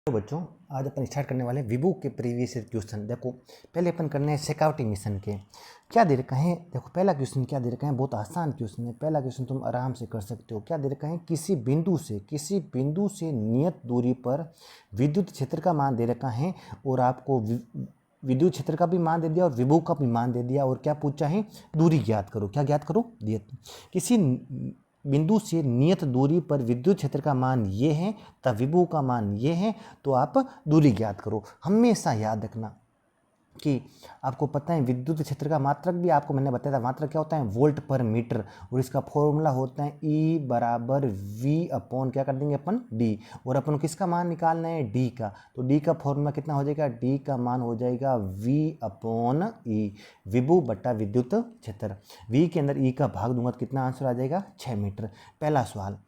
तो बच्चों आज अपन स्टार्ट करने वाले हैं विभू के प्रीवियस ईयर क्वेश्चन। देखो पहले अपन करने हैं शेखावटी मिशन के। क्या दे रखा है, देखो पहला क्वेश्चन क्या दे रखा है, बहुत आसान क्वेश्चन है। पहला क्वेश्चन तुम आराम से कर सकते हो। क्या दे रखा है, किसी बिंदु से नियत दूरी पर विद्युत क्षेत्र का मान दे रखा है और आपको विद्युत क्षेत्र का भी मान दे दिया और विभव का भी मान दे दिया। और क्या पूछा है, दूरी ज्ञात करो। क्या ज्ञात करो, किसी बिंदु से नियत दूरी पर विद्युत क्षेत्र का मान ये है तब विभव का मान ये है, तो आप दूरी ज्ञात करो। हमेशा याद रखना कि आपको पता है विद्युत क्षेत्र का मात्रक भी आपको मैंने बताया था। मात्रक क्या होता है, वोल्ट पर मीटर, और इसका फॉर्मूला होता है E बराबर V अपॉन क्या कर देंगे अपन, D। और अपन किसका मान निकालना है, D का। तो D का फॉर्मूला कितना हो जाएगा, D का मान हो जाएगा V अपॉन E, विभव बटा विद्युत क्षेत्र। V के अंदर E का भाग दूंगा तो कितना आंसर आ जाएगा, 6 मीटर। पहला सवाल।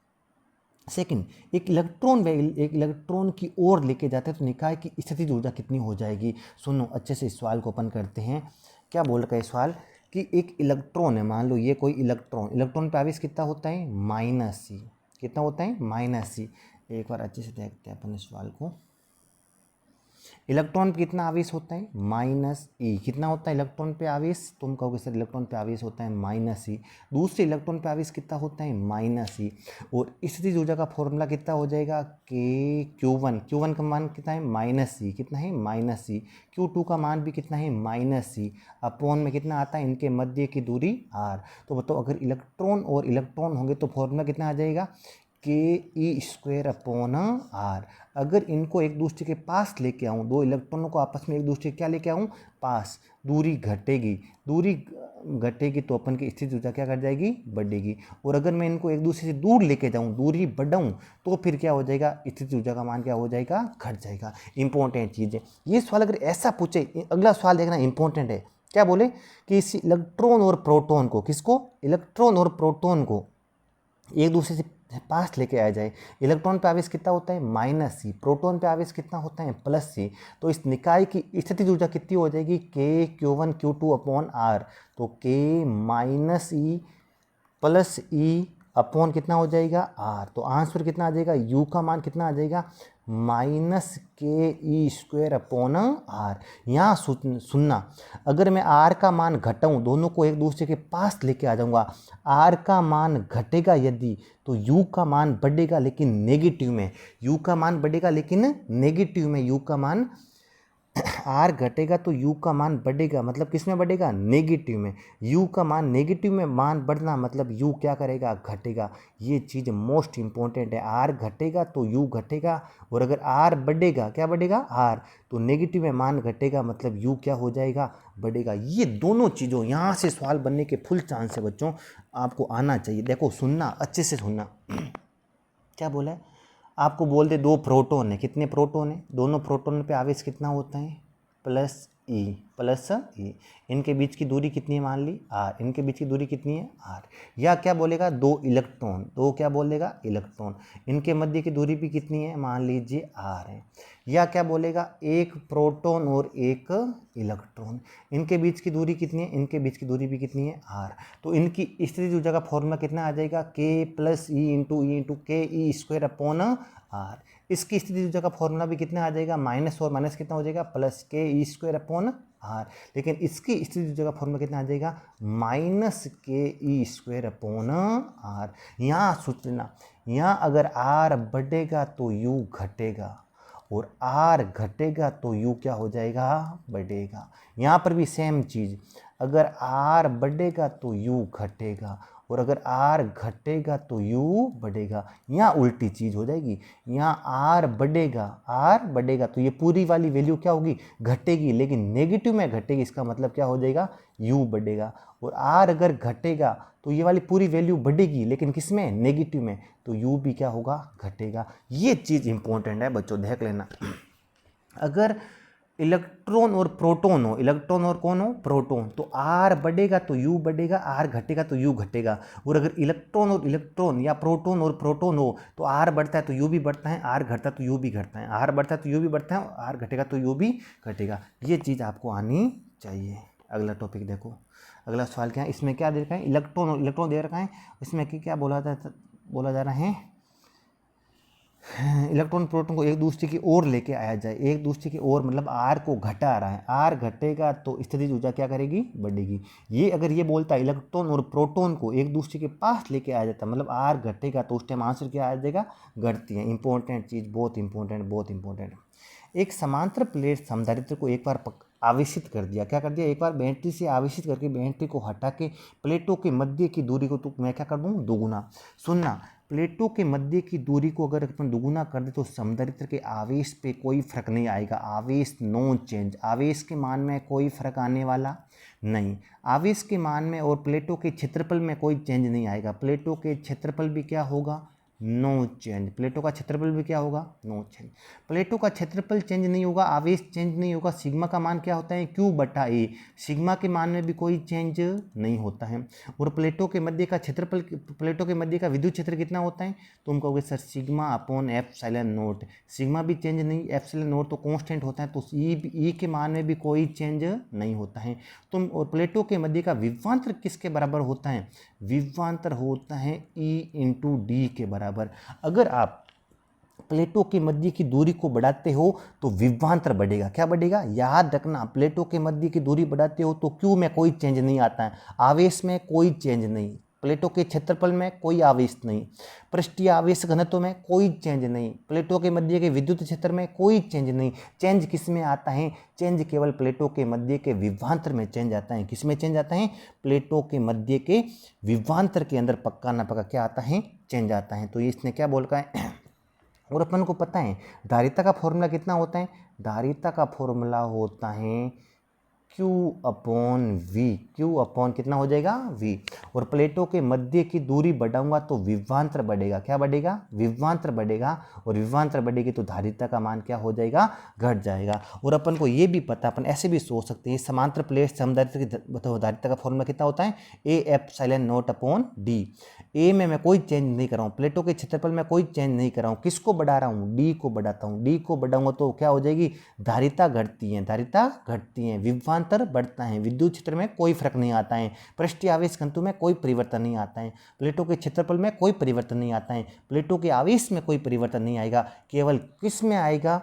सेकंड, एक इलेक्ट्रॉन की ओर लेके जाते हैं तो निकाय की स्थितिज ऊर्जा कितनी हो जाएगी। सुनो अच्छे से, इस सवाल को अपन करते हैं। क्या बोल रखा है सवाल कि एक इलेक्ट्रॉन है, मान लो ये कोई इलेक्ट्रॉन पे आवेश कितना होता है, -C। कितना होता है, -C। एक बार अच्छे से देखते हैं अपन इस सवाल को। इलेक्ट्रॉन पे कितना आवेश होता है, -E। कितना होता है इलेक्ट्रॉन पे आवेश, तुम कहोगे सर इलेक्ट्रॉन पे आवेश होता है -E। दूसरे इलेक्ट्रॉन पे आवेश कितना होता है, -E। और स्थितिज ऊर्जा का फॉर्मूला कितना हो जाएगा, Q1 का मान कितना है, -E। कितना है, -E। Q2 का मान भी कितना है, -E। अपॉन में कितना आता है, इनके मध्य की दूरी r। तो बताओ अगर इलेक्ट्रॉन और इलेक्ट्रॉन होंगे तो फॉर्मूला कितना आ जाएगा, Ke² अपॉन r। अगर इनको एक दूसरे के पास लेके आऊँ, दो इलेक्ट्रॉनों को आपस में एक दूसरे क्या लेके आऊँ, पास, दूरी घटेगी तो अपन की स्थितिज ऊर्जा क्या कर जाएगी, बढ़ेगी। और अगर मैं इनको एक दूसरे से दूर लेके जाऊँ, दूरी बढ़ाऊँ, तो फिर क्या हो जाएगा, स्थितिज ऊर्जा का मान क्या हो जाएगा, घट जाएगा। इंपॉर्टेंट चीज़ है ये सवाल। अगर ऐसा पूछे, अगला सवाल देखना इंपॉर्टेंट है। क्या बोले कि इस इलेक्ट्रॉन और प्रोटॉन को, किसको, इलेक्ट्रॉन और प्रोटॉन को एक दूसरे से पास लेके आया जाए। इलेक्ट्रॉन पे आवेश कितना होता है, -C। प्रोटॉन पे आवेश कितना होता है, +C। तो इस निकाय की स्थितिज ऊर्जा कितनी हो जाएगी, K Q1 अपॉन R। तो K -E +E अपॉन कितना हो जाएगा, R। तो आंसर कितना आ जाएगा, U का मान कितना आ जाएगा, -KE² अपॉन R। यहाँ सुनना, अगर मैं R का मान घटाऊँ, दोनों को एक दूसरे के पास लेके आ जाऊँगा, R का मान घटेगा यदि, तो U का मान बढ़ेगा लेकिन नेगेटिव में। U का मान बढ़ेगा लेकिन नेगेटिव में, U का मान R घटेगा तो U का मान बढ़ेगा, मतलब किस में बढ़ेगा, नेगेटिव में। U का मान नेगेटिव में मान बढ़ना मतलब U क्या करेगा, घटेगा। ये चीज़ मोस्ट इंपॉर्टेंट है। R घटेगा तो U घटेगा, और अगर R बढ़ेगा, क्या बढ़ेगा, R, तो नेगेटिव में मान घटेगा मतलब U क्या हो जाएगा, बढ़ेगा। ये दोनों चीज़ों यहाँ से सवाल बनने के फुल चांस है बच्चों, आपको आना चाहिए। देखो सुनना, अच्छे से सुनना। क्या बोला है, आपको बोल दे दो प्रोटॉन है, कितने प्रोटॉन है, दोनों प्रोटॉन पे आवेश कितना होता है, +E। इनके बीच की दूरी कितनी है, मान ली R। इनके बीच की दूरी कितनी है, R। या क्या बोलेगा, दो इलेक्ट्रॉन, दो क्या बोलेगा, इलेक्ट्रॉन, इनके मध्य की दूरी भी कितनी है, मान लीजिए R है। या क्या बोलेगा, एक प्रोटॉन और एक इलेक्ट्रॉन, इनके बीच की दूरी कितनी है, इनके बीच की दूरी भी कितनी है, R। तो इनकी स्थितिज ऊर्जा का फॉर्मूला कितना आ जाएगा, K +E × KE² upon R। इसकी स्थिति ऊर्जा का फॉर्मूला भी कितना आ जाएगा, माइनस और माइनस कितना हो जाएगा, +KE² अपॉन R। लेकिन इसकी स्थिति ऊर्जा का फॉर्मूला कितना आ जाएगा, -KE² अपॉन R। यहाँ सोचना, यहाँ अगर R बढ़ेगा तो U घटेगा, और R घटेगा तो U क्या हो जाएगा, बढ़ेगा। यहाँ पर भी सेम चीज़, अगर R बढ़ेगा तो U घटेगा, और अगर R घटेगा तो U बढ़ेगा। यहाँ उल्टी चीज़ हो जाएगी, यहाँ R बढ़ेगा तो ये पूरी वाली वैल्यू क्या होगी, घटेगी, लेकिन नेगेटिव में घटेगी, इसका मतलब क्या हो जाएगा, U बढ़ेगा। और R अगर घटेगा तो ये वाली पूरी वैल्यू बढ़ेगी, लेकिन किस में, नेगेटिव में, तो U भी क्या होगा, घटेगा। ये चीज़ इंपॉर्टेंट है बच्चों, देख लेना। अगर इलेक्ट्रॉन और प्रोटॉन हो, इलेक्ट्रॉन और कौन हो, प्रोटॉन, तो R बढ़ेगा तो U बढ़ेगा, R घटेगा तो U घटेगा। और अगर इलेक्ट्रॉन और इलेक्ट्रॉन या प्रोटॉन और प्रोटॉन हो तो R बढ़ता है तो U भी बढ़ता है, R घटता है तो U भी घटता है, R बढ़ता है तो U भी बढ़ता है, R घटेगा तो U भी घटेगा। ये चीज़ आपको आनी चाहिए। अगला टॉपिक देखो, अगला सवाल क्या है, इसमें क्या दे रखा है, इलेक्ट्रॉन दे रखा है, इसमें क्या बोला जा रहा है, इलेक्ट्रॉन प्रोटॉन को एक दूसरे की ओर लेके आया जाए, एक दूसरे की ओर मतलब आर को घटा रहा है, आर घटेगा तो स्थितिज ऊर्जा क्या करेगी, बढ़ेगी। ये अगर ये बोलता है इलेक्ट्रॉन और प्रोटॉन को एक दूसरे के पास लेके आया जाता मतलब आर घटेगा तो उस टाइम आंसर क्या आ जाएगा, घटती है। इंपॉर्टेंट चीज़, बहुत इंपॉर्टेंट, बहुत इंपॉर्टेंट। एक समांतर प्लेट समधारित्र को एक बार आवेशित कर दिया, क्या कर दिया, एक बार बैटरी से आवेशित करके बैटरी को हटा के प्लेटों के मध्य की दूरी को तो मैं क्या कर दूँ, दोगुना। सुनना, प्लेटों के मध्य की दूरी को अगर अपन दोगुना कर दे तो समधारित्र के आवेश पे कोई फर्क नहीं आएगा, आवेश नो चेंज, आवेश के मान में कोई फर्क आने वाला नहीं, आवेश के मान में और प्लेटों के क्षेत्रफल में कोई चेंज नहीं आएगा, प्लेटों के क्षेत्रफल भी क्या होगा, नो चेंज, प्लेटों का क्षेत्रफल भी क्या होगा, नो चेंज। प्लेटों का क्षेत्रफल चेंज नहीं होगा, आवेश चेंज नहीं होगा, सिग्मा का मान क्या होता है, क्यू बटा ए, सिग्मा के मान में भी कोई चेंज नहीं होता है। और प्लेटों के मध्य का क्षेत्रफल, प्लेटों के मध्य का विद्युत क्षेत्र कितना होता है, तुम कहोगे sir sigma upon epsilon note, sigma भी चेंज नहीं, एप्सिलॉन नोट तो कांस्टेंट होता है, तो ई के मान में भी कोई चेंज नहीं होता है। तुम और प्लेटों के मध्य का विभवांतर किसके बराबर होता है, विभवांतर होता है ई इंटू डी के बराबर। अगर आप प्लेटों के मध्य की दूरी को बढ़ाते हो तो विभवांतर बढ़ेगा, क्या बढ़ेगा, याद रखना, प्लेटों के मध्य की दूरी बढ़ाते हो तो क्यू में कोई चेंज नहीं आता है, आवेश में कोई चेंज नहीं, प्लेटों के क्षेत्रफल में कोई आवेश नहीं, पृष्ठीय आवेश घनत्व में कोई चेंज नहीं, प्लेटों के मध्य के विद्युत क्षेत्र में कोई चेंज नहीं। चेंज किस में आता है, चेंज केवल प्लेटों के मध्य के विभवांतर में चेंज आता है। किस में चेंज आता है, प्लेटों के मध्य के विभवांतर के अंदर पक्का ना पक्का क्या आता है, चेंज आता है। तो ये इसने क्या बोल रहा है, और अपन को पता है धारिता का फॉर्मूला कितना होता है, धारिता का फॉर्मूला होता है Q upon V, Q upon कितना हो जाएगा, V। और प्लेटों के मध्य की दूरी बढ़ाऊंगा तो विभवांतर बढ़ेगा, क्या बढ़ेगा, विभवांतर बढ़ेगा, और विभवांतर बढ़ेगी तो धारिता का मान क्या हो जाएगा, घट जाएगा। और अपन को ये भी पता, अपन ऐसे भी सोच सकते हैं समांतर प्लेट समधारित्र की धारिता का फॉर्मूला कितना होता है, A epsilon not upon D. A में मैं कोई चेंज नहीं कर रहा हूँ, प्लेटों के क्षेत्रफल में कोई चेंज नहीं कर रहा हूँ, किसको बढ़ा रहा हूँ, डी को बढ़ाता हूँ, डी को बढ़ाऊंगा तो क्या हो जाएगी, धारिता घटती है, धारिता घटती है, विभवांतर बढ़ता है, विद्युत क्षेत्र में कोई फर्क नहीं आता है, पृष्ठीय आवेश घनत्व में कोई परिवर्तन नहीं आता है, प्लेटों के क्षेत्रफल में कोई परिवर्तन नहीं आता है, प्लेटों के आवेश में कोई परिवर्तन नहीं आएगा, केवल किस में आएगा,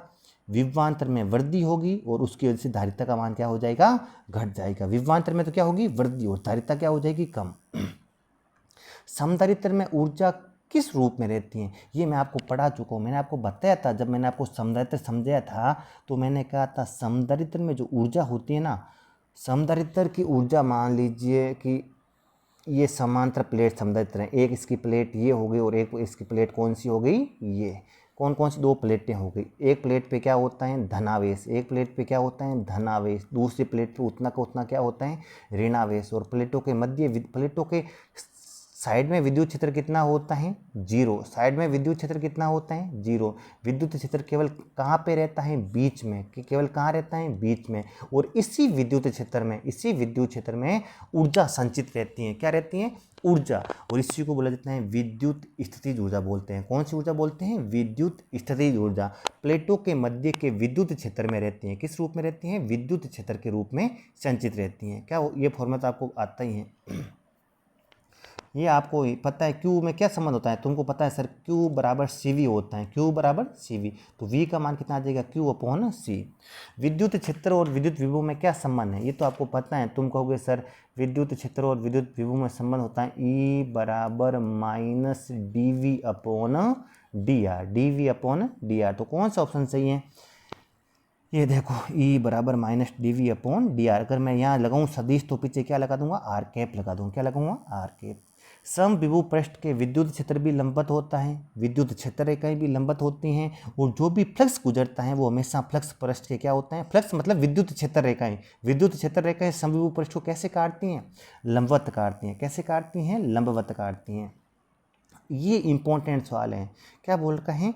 विभवांतर में वृद्धि होगी और उसकी वजह से धारिता का मान क्या हो जाएगा, घट जाएगा। विभवांतर में तो क्या होगी, वृद्धि, और धारिता क्या हो जाएगी, कम। समधारित्र में ऊर्जा किस रूप में रहती है, ये मैं आपको पढ़ा चुका हूँ, मैंने आपको बताया था, जब मैंने आपको समधारित्र समझाया था तो मैंने कहा था समधारित्र में जो ऊर्जा होती है ना, समधारित्र की ऊर्जा मान लीजिए कि ये समांतर प्लेट समधारित्र हैं, एक इसकी प्लेट ये हो गई और एक इसकी प्लेट कौन सी हो गई, ये कौन कौन सी दो प्लेटें हो गई, एक प्लेट पे क्या होता है, धनावेश, एक प्लेट पे क्या होता है, धनावेश, दूसरी प्लेट पे उतना का उतना क्या होता है, ऋणावेश। और प्लेटों के मध्य, प्लेटों के साइड में विद्युत क्षेत्र कितना होता है, जीरो, साइड में विद्युत क्षेत्र कितना होता है, जीरो। विद्युत क्षेत्र केवल कहाँ पे रहता है, बीच में, कि केवल कहाँ रहता है, बीच में। और इसी विद्युत क्षेत्र में, इसी विद्युत क्षेत्र में ऊर्जा संचित रहती है, क्या रहती है, ऊर्जा। और इसी को बोला जाता है विद्युत स्थितिज ऊर्जा बोलते हैं। कौन सी ऊर्जा बोलते हैं, विद्युत स्थितिज ऊर्जा। प्लेटों के मध्य के विद्युत क्षेत्र में रहती हैं, किस रूप में रहती हैं, विद्युत क्षेत्र के रूप में संचित रहती हैं। क्या ये फॉर्मूला तो आपको आता ही है, ये आपको पता है। क्यू में क्या संबंध होता है, तुमको पता है सर, क्यू बराबर सी वी होता है, क्यू बराबर सी वी, तो वी का मान कितना आ जाएगा, क्यू अपॉन सी। विद्युत क्षेत्र और विद्युत विभव में क्या संबंध है, ये तो आपको पता है, तुम कहोगे सर विद्युत क्षेत्र और विद्युत विभव में संबंध होता है ई बराबर minus d V upon d r, d V upon d r. तो कौन सा ऑप्शन सही है, ये देखो E बराबर minus d V upon d r. अगर मैं यहाँ लगाऊँ सदिश तो पीछे क्या लगा दूंगा, आर कैप लगा दूंगा, क्या लगाऊंगा, आर कैप। समविभव पृष्ठ के विद्युत क्षेत्र भी लंबवत होता है, विद्युत क्षेत्र रेखाएं भी लंबवत होती हैं, और जो भी फ्लक्स गुजरता है वो हमेशा फ्लक्स पृष्ठ के क्या होता है, फ्लक्स मतलब विद्युत क्षेत्र रेखाएं, विद्युत क्षेत्र रेखाएं समविभव पृष्ठ को कैसे काटती हैं, लंबवत काटती हैं। कैसे काटती हैं, लंबवत काटती हैं। ये इंपॉर्टेंट सवाल है। क्या बोल रहे हैं,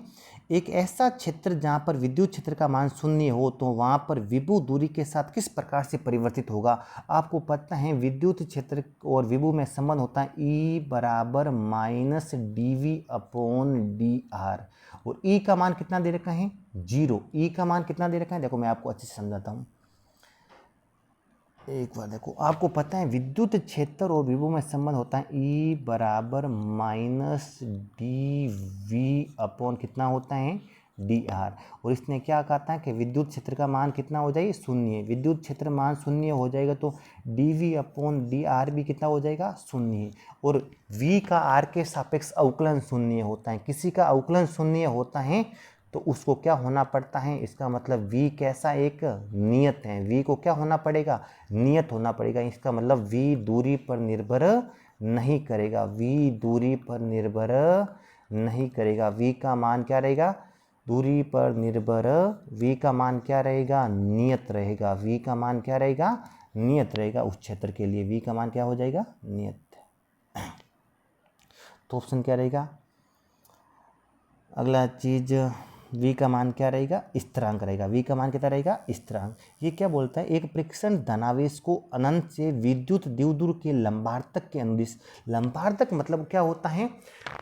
एक ऐसा क्षेत्र जहाँ पर विद्युत क्षेत्र का मान शून्य हो तो वहाँ पर विभव दूरी के साथ किस प्रकार से परिवर्तित होगा। आपको पता है विद्युत क्षेत्र और विभव में संबंध होता है ई बराबर minus d V upon d r, और ई का मान कितना दे रखा है, जीरो। ई का मान कितना दे रखा है, देखो मैं आपको अच्छे से समझाता हूँ। एक बार देखो, आपको पता है विद्युत क्षेत्र और विभव में संबंध होता है E बराबर माइनस डी वी अपॉन कितना होता है डी आर। और इसने क्या कहा था कि विद्युत क्षेत्र का मान कितना हो जाएगा, शून्य। विद्युत क्षेत्र मान शून्य हो जाएगा तो d V upon d r भी कितना हो जाएगा, शून्य। और V का R के सापेक्ष अवकलन शून्य होता है। किसी का अवकलन शून्य होता है तो उसको क्या होना पड़ता है, इसका मतलब V कैसा एक नियत है। V को क्या होना पड़ेगा, नियत होना पड़ेगा। इसका मतलब V दूरी पर निर्भर नहीं करेगा, V दूरी पर निर्भर नहीं करेगा। V का मान क्या रहेगा, दूरी पर निर्भर V का मान क्या रहेगा, नियत रहेगा। V का मान क्या रहेगा, नियत रहेगा। उस क्षेत्र के लिए V का मान क्या हो जाएगा, नियत। तो ऑप्शन क्या रहेगा, अगला चीज V का मान क्या रहेगा, स्थिरांक रहेगा। V का मान कितना रहेगा, स्थिरांक। ये क्या बोलता है, एक परीक्षण धनावेश को अनंत से विद्युत द्विध्रुव के लंबार्धक के अनुदिश, लंबार्धक मतलब क्या होता है,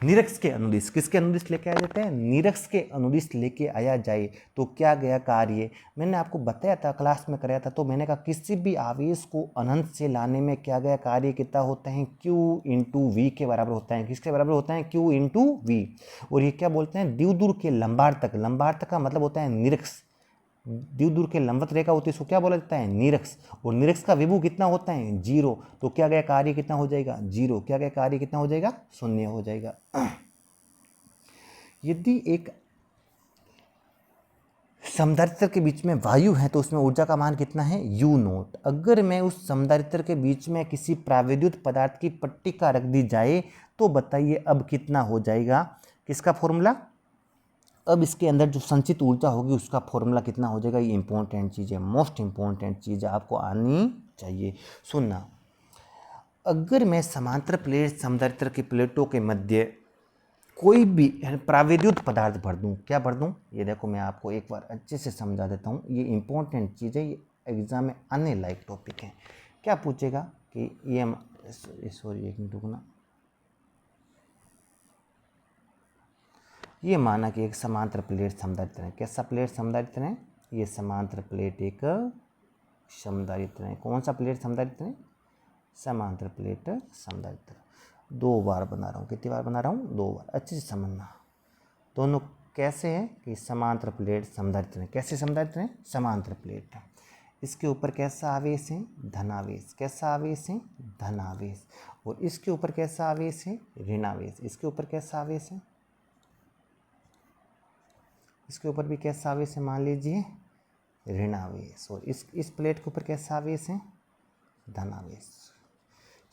निरक्ष के अनुदिश। किसके अनुदिश लेके आया जाता है, निरक्ष के अनुदिश लेके आया जाए तो क्या गया कार्य। मैंने आपको बताया था, क्लास में कराया था, तो मैंने कहा किसी भी आवेश को अनंत से लाने में क्या गया कार्य कितना होता है, Q इंटू वी के बराबर होता है। किसके बराबर होता है, Q इंटू वी। और ये क्या बोलते हैं, द्विध्रुव के लंबार्धक, लंबार्धक का मतलब होता है निरक्ष। द्विध्रुव के लंबवत रेखा होती है इसको क्या बोला जाता है, निरक्ष। और निरक्ष का विभव कितना होता है, 0। तो क्या गया कार्य कितना हो जाएगा, 0। क्या गया कार्य कितना हो जाएगा, 0 हो जाएगा। यदि एक समधारित्र के बीच में वायु है तो उसमें ऊर्जा का मान कितना है, U नोट। अगर मैं उस समधारित्र के बीच में किसी प्राविद्युत पदार्थ की पट्टिका रख दी जाए तो बताइए अब कितना हो जाएगा, किसका फॉर्मूला, अब इसके अंदर जो संचित ऊर्जा होगी उसका फॉर्मूला कितना हो जाएगा। ये इंपॉर्टेंट चीज़ है, मोस्ट इंपॉर्टेंट चीज़ है, आपको आनी चाहिए। सुनना, अगर मैं समांतर प्लेट समधारित्र की प्लेटों के मध्य कोई भी प्राविद्युत पदार्थ भर दूं, क्या भर दूं, ये देखो मैं आपको एक बार अच्छे से समझा देता हूँ। ये इंपॉर्टेंट चीज़ है, ये एग्जाम में आने लायक टॉपिक है। क्या पूछेगा कि ये सॉरी एक मिनट रुकना, ये माना कि एक समांतर प्लेट समधारित्र है। कैसा प्लेट समधारित्र है, ये समांतर प्लेट एक समधारित्र है। कौन सा प्लेट समधारित्र है, समांतर प्लेट समधारित्र। 2 बार बना रहा हूँ, कितनी बार बना रहा हूँ, 2 बार। अच्छे से समझना, दोनों कैसे हैं कि समांतर प्लेट समधारित्र है। कैसे समधारित्र है, समांतर प्लेट है। इसके ऊपर कैसा आवेश है, धनावेश। कैसा आवेश है, धनावेश। और इसके ऊपर कैसा आवेश है, ऋणावेश। इसके ऊपर कैसा आवेश है, इसके ऊपर भी कैसा आवेश है, मान लीजिए ऋणावेश। और इस प्लेट के ऊपर कैसा आवेश है, धनावेश।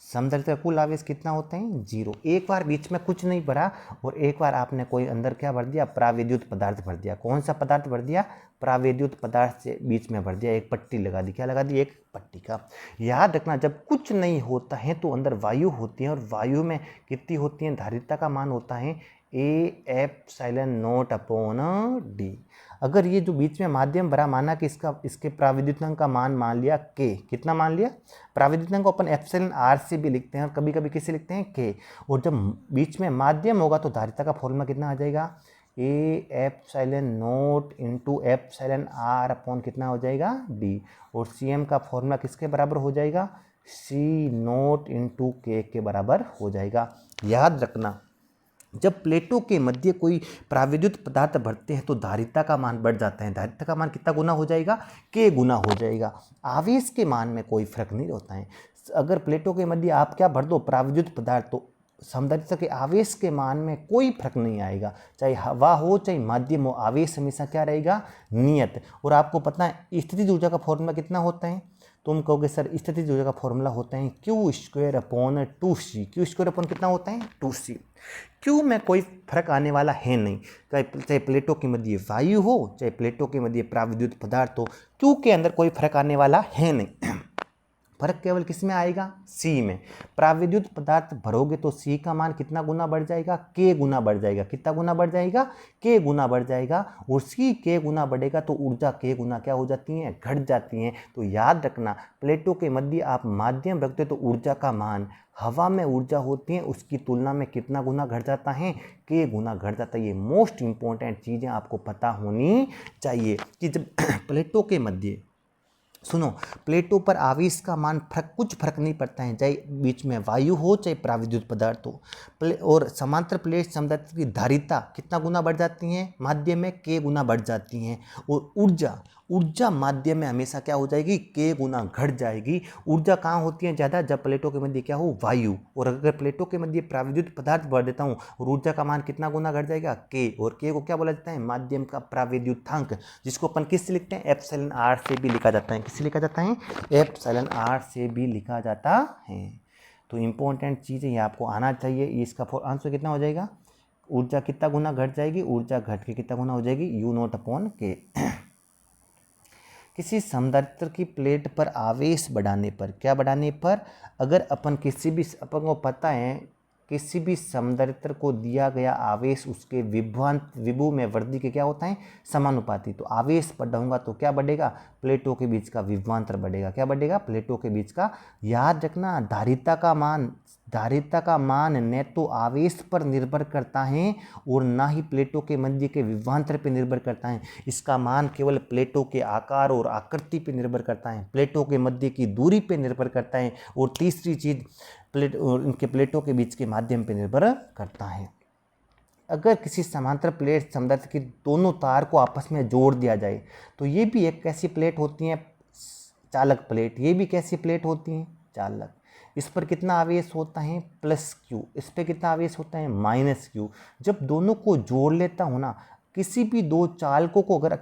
समधारित्र कुल आवेश कितना होते हैं, 0। एक बार बीच में कुछ नहीं भरा और एक बार आपने कोई अंदर क्या भर दिया, प्राविद्युत पदार्थ भर दिया। कौन सा पदार्थ भर दिया, प्राविद्युत पदार्थ से बीच में भर दिया, एक पट्टी लगा दी। क्या लगा दी, एक पट्टी का। याद रखना, जब कुछ नहीं होता है तो अंदर वायु होती है, और वायु में कितनी होती है, धारिता का मान होता है A ε0 D। अगर ये जो बीच में माध्यम भरा, माना कि इसके प्राविद्युतांक का मान लिया K। कितना मान लिया, प्राविद्युतांक को अपन εr से भी लिखते हैं और कभी कभी किसे लिखते हैं, K। और जब बीच में माध्यम होगा तो धारिता का फॉर्मूला कितना आ जाएगा, A इंटू εr अपॉन कितना हो जाएगा, D। और Cm का फॉर्मूला किसके बराबर हो जाएगा, C0 इंटू K के बराबर हो जाएगा। याद रखना, जब प्लेटों के मध्य कोई प्राविद्युत पदार्थ भरते हैं तो धारिता का मान बढ़ जाता है। धारिता का मान कितना गुना हो जाएगा, K गुना हो जाएगा। आवेश के मान में कोई फर्क नहीं होता है। अगर प्लेटों के मध्य आप क्या भर दो, प्राविद्युत पदार्थ, तो समधारित्र के आवेश के मान में कोई फर्क नहीं आएगा। चाहे हवा हो चाहे माध्यम हो, आवेश हमेशा क्या रहेगा, नियत। और आपको पता है स्थितिज ऊर्जा का फॉर्मूला कितना होता है, तुम कहोगे सर स्थितिज ऊर्जा का फॉर्मूला होता है Q² upon 2C। Q² upon कितना होता है, 2C। Q में कोई फर्क आने वाला है नहीं, चाहे प्लेटों के मध्य वायु हो चाहे प्लेटों के मध्य प्राविद्युत पदार्थ हो, Q के अंदर कोई फर्क आने वाला है नहीं। फर्क केवल किस में आएगा, C में। प्राविद्युत पदार्थ भरोगे तो C का मान कितना गुना बढ़ जाएगा, K गुना बढ़ जाएगा। कितना गुना बढ़ जाएगा, K गुना बढ़ जाएगा। और C K गुना बढ़ेगा तो ऊर्जा K गुना क्या हो जाती है, घट जाती है। तो याद रखना, प्लेटों के मध्य आप माध्यम रखते तो ऊर्जा का मान, हवा में ऊर्जा होती है उसकी तुलना में कितना गुना घट जाता है, K गुना घट जाता है। ये मोस्ट इंपॉर्टेंट चीज़ें आपको पता होनी चाहिए कि जब प्लेटों के मध्य सुनो, प्लेटों पर आवेश का मान कुछ फर्क नहीं पड़ता है, चाहे बीच में वायु हो चाहे प्राविद्युत पदार्थ हो। और समांतर प्लेट समदार्थक की धारिता कितना गुना बढ़ जाती है, माध्यम में k गुना बढ़ जाती हैं। और ऊर्जा माध्यम में हमेशा क्या हो जाएगी, k गुना घट जाएगी। ऊर्जा कहाँ होती है ज़्यादा, जब प्लेटों के मध्य क्या हो, वायु। और अगर प्लेटों के मध्य प्राविद्युत पदार्थ भर देता हूँ और ऊर्जा का मान कितना गुना घट जाएगा, k। और k को क्या बोला जाता है, माध्यम का प्राविद्युतांक, जिसको अपन किससे लिखते हैं, एप्सिलॉन r से भी लिखा जाता है। किससे लिखा जाता है, एप्सिलॉन r से भी लिखा जाता है। तो इंपॉर्टेंट चीज़ है, ये आपको आना चाहिए। इसका आंसर कितना हो जाएगा, ऊर्जा कितना गुना घट जाएगी, ऊर्जा घट के कितना गुना हो जाएगी, u0/k। किसी समधारित्र की प्लेट पर आवेश बढ़ाने पर, क्या बढ़ाने पर, अगर अपन अपन को पता है किसी भी समधारित्र को दिया गया आवेश उसके विभव में वृद्धि के क्या होता है, समानुपाती। तो आवेश बढ़ाऊंगा तो क्या बढ़ेगा, प्लेटों के बीच का विभवांतर बढ़ेगा। क्या बढ़ेगा, प्लेटों के बीच का। याद रखना, धारिता का मान न तो आवेश पर निर्भर करता है और ना ही प्लेटों के मध्य के विभवांतर पर निर्भर करता है। इसका मान केवल प्लेटों के आकार और आकृति पर निर्भर करता है, प्लेटों के मध्य की दूरी पर निर्भर करता है, और तीसरी चीज इनके प्लेटों के बीच के माध्यम पर निर्भर करता है। अगर किसी समांतर प्लेट समधारित्र की दोनों तार को आपस में जोड़ दिया जाए तो ये भी एक कैसी प्लेट होती है, चालक प्लेट। ये भी कैसी प्लेट होती है, चालक। इस पर कितना आवेश होता है, +q। इस पर कितना आवेश होता है, -q। जब दोनों को जोड़ लेता हूँ ना, किसी भी दो चालकों को अगर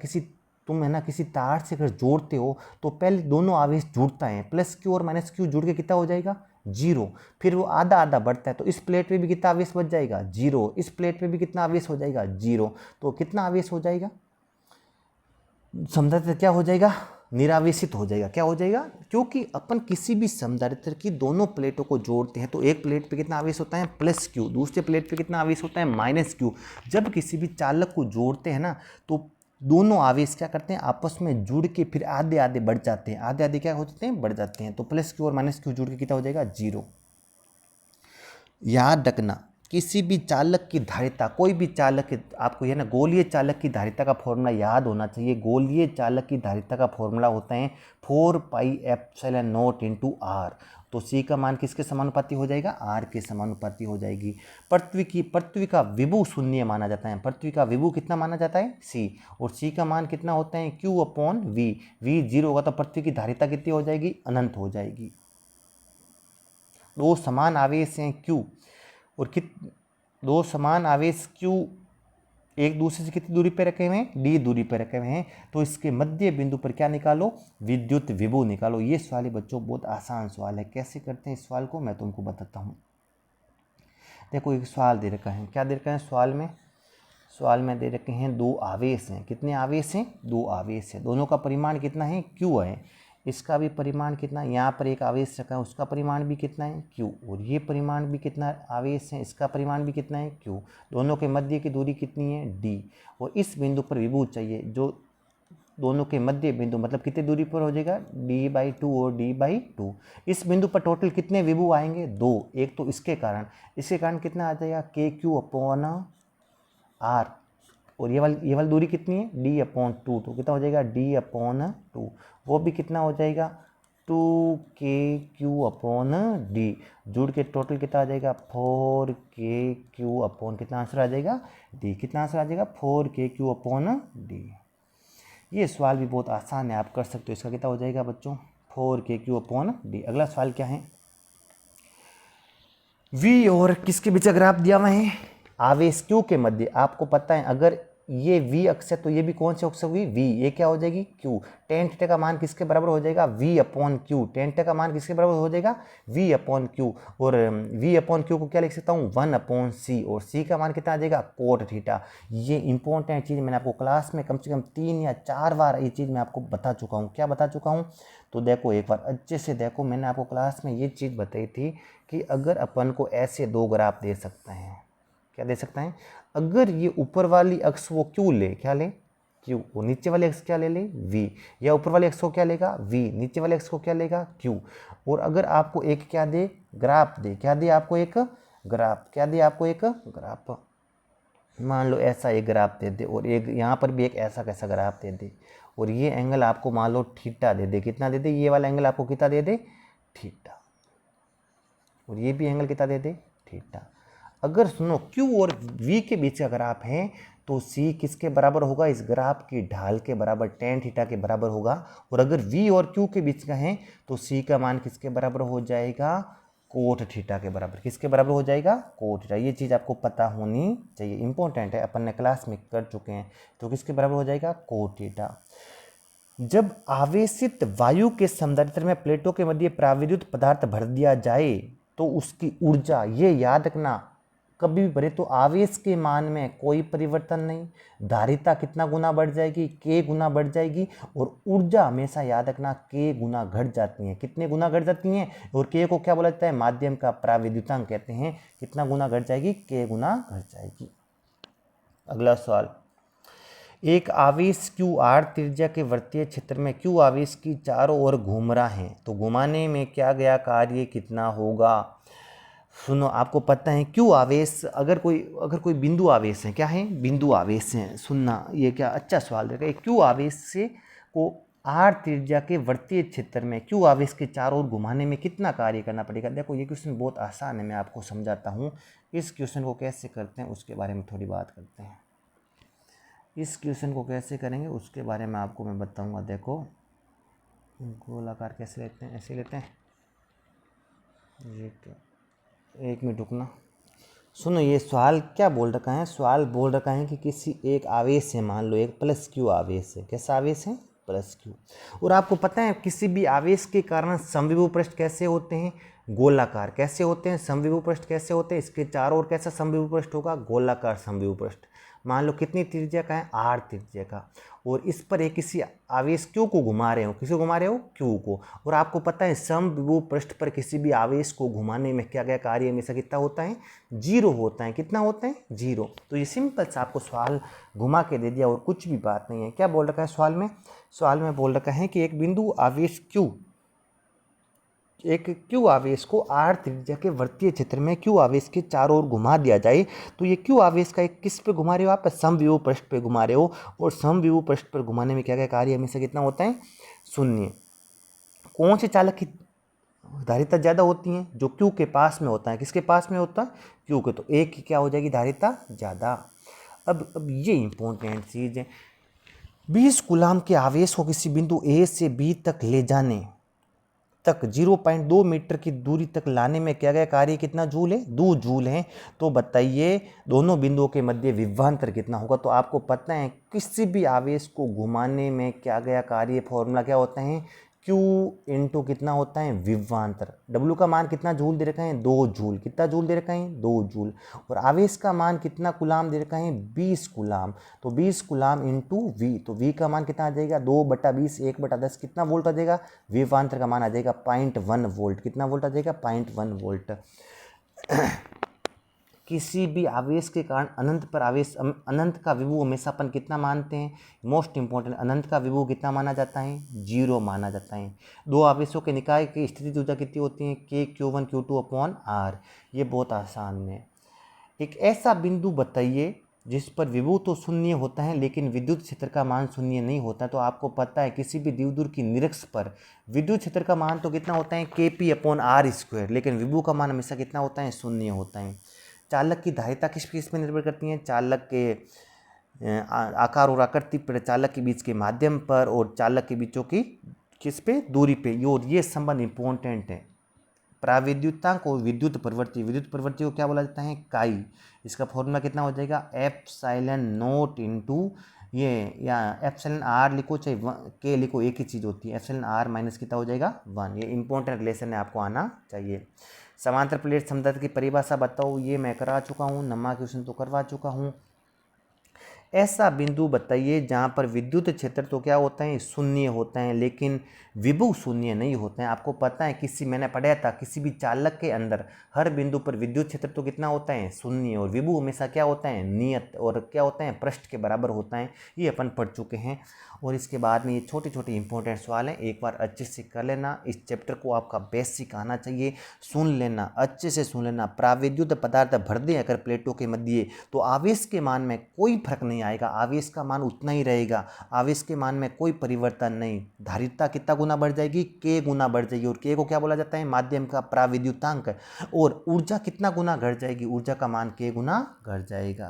तुम है ना किसी तार से अगर जोड़ते हो तो पहले दोनों आवेश जुड़ता है, +q और -q जुड़ के कितना हो जाएगा, 0। फिर वो आधा आधा बढ़ता है, तो इस प्लेट पे भी कितना आवेश बच जाएगा, 0। इस प्लेट पे भी कितना आवेश हो जाएगा, 0। तो कितना आवेश हो जाएगा, समधारित्र क्या हो जाएगा, निरावेशित हो जाएगा। क्या हो जाएगा, क्योंकि अपन किसी भी समधारित्र की दोनों प्लेटों को जोड़ते हैं तो एक प्लेट पे कितना आवेश होता है, +q, दूसरे प्लेट पे कितना आवेश होता है, -q। जब किसी भी चालक को जोड़ते हैं ना तो दोनों आवेश क्या करते हैं, आपस में जुड़ के फिर आधे आधे बढ़ जाते हैं, आधे आधे क्या हो जाते हैं, बढ़ जाते हैं। तो +q और -q जुड़ के कितना हो जाएगा, 0। याद रखना, किसी भी चालक की धारिता, कोई भी चालक, आपको यह ना गोलीय चालक की धारिता का फॉर्मूला याद होना चाहिए। गोलीय चालक की धारिता का फॉर्मूला होता है 4πε0 × r। तो c का मान किसके समानुपाती हो जाएगा, r के समानुपाती हो जाएगी। पृथ्वी का विभव शून्य माना जाता है। पृथ्वी का विभव कितना माना जाता है, c। और c का मान कितना होता है, q/v। v 0 होगा तो पृथ्वी की धारिता कितनी हो जाएगी, अनंत हो जाएगी। दो समान आवेश हैं q और दो समान आवेश q एक दूसरे से कितनी दूरी पर रखे हुए हैं, d दूरी पर रखे हुए हैं। तो इसके मध्य बिंदु पर क्या निकालो, विद्युत विभव निकालो। ये सवाल बच्चों बहुत आसान सवाल है। कैसे करते हैं इस सवाल को मैं तुमको बताता हूँ। देखो एक सवाल दे रखा है, क्या दे रखा है सवाल में दे रखे हैं दो आवेश हैं। कितने आवेश हैं, दो आवेश है। दोनों का परिमाण कितना है, q है। इसका भी परिमाण कितना, यहाँ पर एक आवेश रखा है उसका परिमाण भी कितना है, q। और ये परिमाण भी कितना आवेश है, इसका परिमाण भी कितना है, q। दोनों के मध्य की दूरी कितनी है, d। और इस बिंदु पर विभव चाहिए, जो दोनों के मध्य बिंदु मतलब कितनी दूरी पर हो जाएगा, d/2 और d/2। इस बिंदु पर टोटल कितने विभव आएंगे, 2। एक तो इसके कारण कितना आ जाएगा, kq/r। और ये वाली दूरी कितनी है, d/2। तो कितना हो जाएगा, d/2। वो भी कितना हो जाएगा, 2kq/d। जुड़ के टोटल कितना आ जाएगा, 4kq/ कितना आंसर आ जाएगा, d। कितना आंसर आ जाएगा, 4kq/d। ये सवाल भी बहुत आसान है, आप कर सकते हो। इसका कितना हो जाएगा बच्चों, 4kq/d। अगला सवाल क्या है, v और किसके बीच ग्राफ दिया हुआ है, आवेश q के मध्य। आपको पता है अगर ये v अक्ष है तो ये भी कौन सी अक्ष होगी, v। ये क्या हो जाएगी, q। tan थीटा का मान किसके बराबर हो जाएगा, v/q। tan थीटा का मान किसके बराबर हो जाएगा, v/q। और v/q को क्या लिख सकता हूँ, 1/c। और c का मान कितना आ जाएगा, cot थीटा। ये इंपॉर्टेंट चीज़ मैंने आपको क्लास में कम से कम 3 या 4 बार ये चीज़ मैं आपको बता चुका हूँ। क्या बता चुका हूँ, तो देखो एक बार अच्छे से देखो। मैंने आपको क्लास में ये चीज़ बताई थी कि अगर अपन को ऐसे दो ग्राफ दे सकते हैं, क्या दे सकता है, अगर ये ऊपर वाली अक्ष वो क्यू ले, क्या ले, क्यू। वो नीचे वाले अक्ष क्या ले v। या ऊपर वाले अक्ष को क्या लेगा, v। नीचे वाले अक्ष को क्या लेगा, q। और अगर आपको एक क्या दे, ग्राफ दे, क्या दे आपको, एक ग्राफ। क्या दे आपको, एक ग्राफ। मान लो ऐसा एक ग्राफ दे दे और एक यहाँ पर भी एक ऐसा कैसा ग्राफ दे दे और ये एंगल आपको मान लो थीटा दे दे, कितना दे दे, ये वाला एंगल आपको कितना दे दे, थीटा, और ये भी एंगल कितना दे दे, थीटा। अगर सुनो Q और V के बीच का ग्राफ है तो C किसके बराबर होगा, इस ग्राफ की ढाल के बराबर tan थीटा के बराबर होगा। और अगर V और Q के बीच का है तो C का मान किसके बराबर हो जाएगा, कोट थीटा के बराबर। किसके बराबर हो जाएगा, कोट थीटा। ये चीज़ आपको पता होनी चाहिए, इंपॉर्टेंट है, अपन ने क्लास में कर चुके हैं। तो किसके बराबर हो जाएगा, कोट थीटा। जब आवेशित वायु के समतल में प्लेटों के मध्य प्राविद्युत पदार्थ भर दिया जाए तो उसकी ऊर्जा, ये याद रखना, कभी भी भरे तो आवेश के मान में कोई परिवर्तन नहीं, धारिता कितना गुना बढ़ जाएगी, k गुना बढ़ जाएगी, और ऊर्जा हमेशा याद रखना k गुना घट जाती है। कितने गुना घट जाती हैं, और k को क्या बोला जाता है, माध्यम का प्राविद्युतांक कहते हैं। कितना गुना घट जाएगी, k गुना घट जाएगी। अगला सवाल, एक आवेश q r त्रिज्या के वृत्तीय क्षेत्र में q आवेश की चारों ओर घूम रहा है तो घुमाने में क्या गया कार्य कितना होगा। सुनो, आपको पता है q आवेश, अगर कोई बिंदु आवेश है, क्या है, बिंदु आवेश है। सुनना, ये क्या अच्छा सवाल रहेगा। q आवेश से को r त्रिज्या के वृत्तीय क्षेत्र में q आवेश के चारों ओर घुमाने में कितना कार्य करना पड़ेगा। देखो ये क्वेश्चन बहुत आसान है, मैं आपको समझाता हूँ। इस क्वेश्चन को कैसे करते हैं उसके बारे में थोड़ी बात करते हैं। इस क्वेश्चन को कैसे करेंगे उसके बारे में आपको मैं बताऊंगा। देखो गोलाकार कैसे लेते हैं, ऐसे लेते हैं, ये एक मिनट रुकना। सुनो, ये सवाल क्या बोल रखा है, सवाल बोल रखा है कि किसी एक आवेश है, मान लो एक प्लस क्यू आवेश है। कैसा आवेश है, प्लस क्यू। और आपको पता है किसी भी आवेश के कारण समविभव पृष्ठ कैसे होते हैं, गोलाकार। कैसे होते हैं, समविभव पृष्ठ कैसे होते हैं, इसके चारों ओर कैसा समविभव पृष्ठ होगा, गोलाकार समविभव पृष्ठ। मान लो कितनी त्रिज्या का है, r त्रिज्या का, और इस पर एक किसी आवेश q को घुमा रहे हो। किसी को घुमा रहे हो, q को। और आपको पता है समविभव पृष्ठ पर किसी भी आवेश को घुमाने में क्या क्या कार्य हमेशा कितना होता है, जीरो होता है। कितना होता है, जीरो। तो ये सिंपल सा आपको सवाल घुमा के दे दिया और कुछ भी बात नहीं है। क्या बोल रखा है सवाल में, सवाल में बोल रखा है कि एक बिंदु आवेश q, एक q आवेश को r त्रिज्या के वृत्तीय क्षेत्र में q आवेश के चारों ओर घुमा दिया जाए तो ये q आवेश का एक किस पे घुमा रहे हो आप, समविभव पृष्ठ पे घुमा रहे हो। और समविभव पृष्ठ पर घुमाने में क्या क्या कार्य हमेशा कितना होता है, शून्य। कौन से चालक की धारिता ज़्यादा होती है, जो q के पास में होता है। किसके पास में होता है, q के। तो एक की क्या हो जाएगी, धारिता ज़्यादा। अब ये इंपॉर्टेंट चीज़ है, 20 कूलाम के आवेश को किसी बिंदु a से b तक ले जाने तक 0.2 मीटर की दूरी तक लाने में क्या गया कार्य कितना जूल है, 2 जूल है। तो बताइए दोनों बिंदुओं के मध्य विभवांतर कितना होगा। तो आपको पता है किसी भी आवेश को घुमाने में क्या गया कार्य, फॉर्मूला क्या होता है, Q इंटू कितना होता है, विभवांतर। W का मान कितना जूल दे रखा है, 2 जूल। कितना जूल दे रखा है, 2 जूल। और आवेश का मान कितना कूलाम दे रखा है, 20 कूलाम। तो 20 कूलाम इंटू V, तो V का मान कितना आ जाएगा, 2/20 1/10 कितना वोल्ट आ जाएगा, विभवांतर का मान आ जाएगा 0.1 वोल्ट। कितना वोल्ट आ जाएगा, 0.1 वोल्ट। किसी भी आवेश के कारण अनंत पर आवेश, अनंत का विभव हमेशा अपन कितना मानते हैं, मोस्ट इंपॉर्टेंट, अनंत का विभव कितना माना जाता है, 0 माना जाता है। दो आवेशों के निकाय की स्थिति ऊर्जा कितनी होती है, k q1 q2 upon r। ये बहुत आसान है। एक ऐसा बिंदु बताइए जिस पर विभव तो शून्य होता है लेकिन विद्युत क्षेत्र का मान शून्य नहीं होता। तो आपको पता है किसी भी द्विध्रुव की निरक्ष पर विद्युत क्षेत्र का मान तो कितना होता है, kp अपॉन r स्क्वायर, लेकिन विभव का मान हमेशा कितना होता है, शून्य होता है। चालक की धारिता किस पे निर्भर करती है, चालक के आकार और आकृति पर, चालक के बीच के माध्यम पर, और चालक के बीचों की किस पे, दूरी पे। ये संबंध इंपॉर्टेंट है। प्राविद्युतांक और विद्युत प्रवृत्ति को क्या बोला जाता है, काई। इसका फॉर्मूला कितना हो जाएगा, एप्सिलॉन नॉट इंटू ये, या एप्सिलॉन आर लिखो चाहे के लिखो, एक ही चीज़ होती है। एप्सिलॉन आर माइनस कितना हो जाएगा, 1। ये इंपॉर्टेंट रिलेशन है, आपको आना चाहिए। समांतर प्लेट समतल की परिभाषा बताओ, ये मैं करा चुका हूँ। नमा क्वेश्चन तो करवा चुका हूँ। ऐसा बिंदु बताइए जहाँ पर विद्युत क्षेत्र तो क्या होता है, शून्य होते हैं, लेकिन विभव शून्य नहीं होते हैं। आपको पता है, मैंने पढ़ा था किसी भी चालक के अंदर हर बिंदु पर विद्युत क्षेत्र तो कितना होता है, शून्य, और विभव हमेशा क्या होता है, नियत, और क्या होता है, पृष्ठ के बराबर होता है। ये अपन पढ़ चुके हैं। और इसके बाद में ये छोटे छोटे इंपॉर्टेंट सवाल हैं, एक बार अच्छे से कर लेना। इस चैप्टर को आपका बेसिक आना चाहिए, सुन लेना, अच्छे से सुन लेना। प्राविद्युत पदार्थ भर दें अगर प्लेटों के मध्य, तो आवेश के मान में कोई फर्क नहीं आएगा, आवेश का मान उतना ही रहेगा, आवेश के मान में कोई परिवर्तन नहीं। धारिता कितना गुना बढ़ जाएगी, k गुना बढ़ जाएगी, और k को क्या बोला जाता है, माध्यम का प्राविद्युतांक। और ऊर्जा कितना गुना घट जाएगी, ऊर्जा का मान k गुना घट जाएगा।